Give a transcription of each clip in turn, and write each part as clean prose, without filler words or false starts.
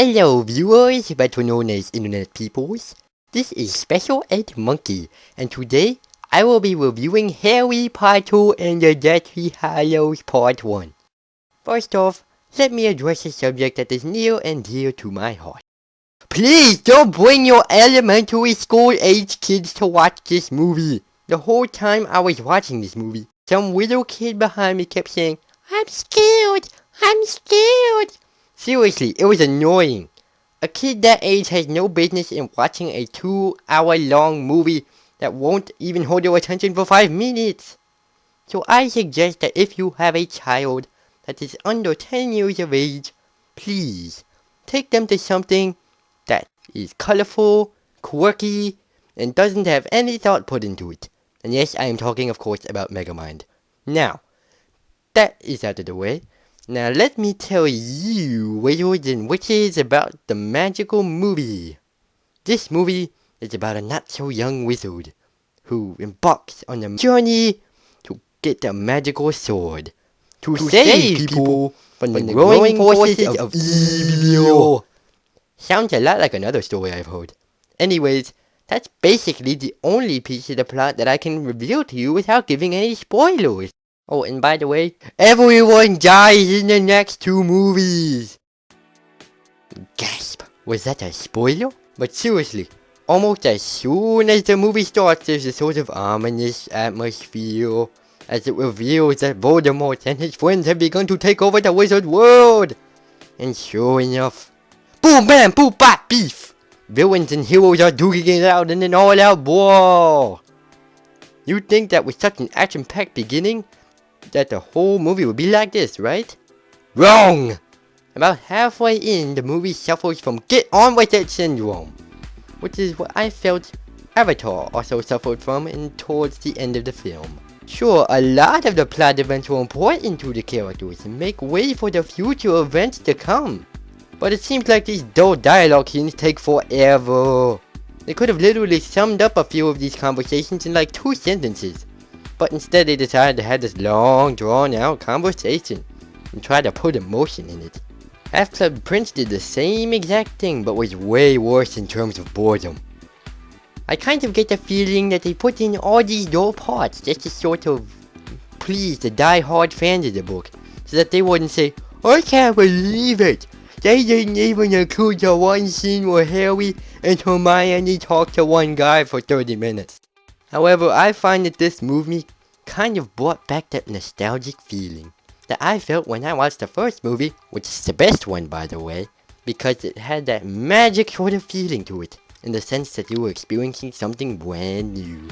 Hello viewers, better known as internet peoples. This is Special Ed Monkey, and today I will be reviewing Harry Potter and the Deathly Hallows Part 1. First off, let me address a subject that is near and dear to my heart. Please don't bring your elementary school age kids to watch this movie. The whole time I was watching this movie, some little kid behind me kept saying, I'm scared, I'm scared. Seriously, it was annoying. A kid that age has no business in watching a 2-hour long movie that won't even hold your attention for 5 minutes. So I suggest that if you have a child that is under 10 years of age, please take them to something that is colorful, quirky, and doesn't have any thought put into it. And yes, I am talking of course about Megamind. Now, that is out of the way. Now let me tell you wizards and witches about the magical movie. This movie is about a not so young wizard who embarks on a journey to get a magical sword to save people from the growing forces of evil. Sounds a lot like another story I've heard. Anyways, that's basically the only piece of the plot that I can reveal to you without giving any spoilers. Oh, and by the way, everyone dies in the next 2 movies! Gasp! Was that a spoiler? But seriously, almost as soon as the movie starts, there's a sort of ominous atmosphere as it reveals that Voldemort and his friends have begun to take over the wizard world! And sure enough, boom bam boom bop beef! Villains and heroes are duking it out in an all-out war! You'd think that with such an action-packed beginning, that the whole movie would be like this, right? Wrong! About halfway in, the movie suffers from get on with it syndrome, which is what I felt Avatar also suffered from towards the end of the film. Sure, a lot of the plot events were important to the characters and make way for the future events to come, but it seems like these dull dialogue scenes take forever. They could have literally summed up a few of these conversations in like 2 sentences. But instead they decided to have this long, drawn-out conversation and try to put emotion in it. Half-Blood Prince did the same exact thing, but was way worse in terms of boredom. I kind of get the feeling that they put in all these dull parts just to sort of please the die-hard fans of the book, so that they wouldn't say, I can't believe it! They didn't even include the one scene where Harry and Hermione talk to one guy for 30 minutes. However, I find that this movie kind of brought back that nostalgic feeling that I felt when I watched the first movie, which is the best one by the way, because it had that magic sort of feeling to it, in the sense that you were experiencing something brand new.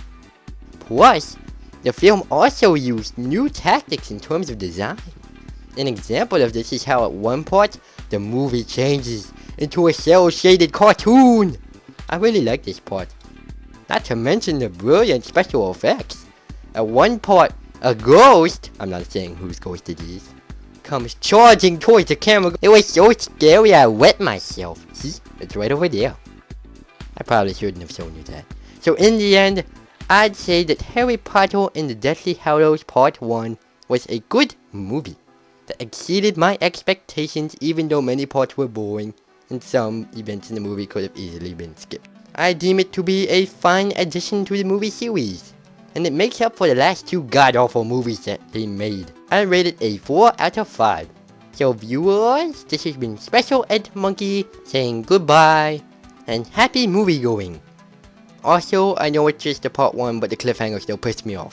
Plus, the film also used new tactics in terms of design. An example of this is how at one part, the movie changes into a cel-shaded cartoon. I really like this part. Not to mention the brilliant special effects. At one part, a ghost, I'm not saying whose ghost it is, comes charging towards the camera. It was so scary I wet myself. See? It's right over there. I probably shouldn't have shown you that. So in the end, I'd say that Harry Potter and the Deathly Hallows Part 1 was a good movie that exceeded my expectations, even though many parts were boring and some events in the movie could have easily been skipped. I deem it to be a fine addition to the movie series, and it makes up for the last 2 god-awful movies that they made. I rate it a 4 out of 5. So viewers, this has been Special Ed Monkey saying goodbye and happy movie going. Also, I know it's just the part 1, but the cliffhanger still pissed me off.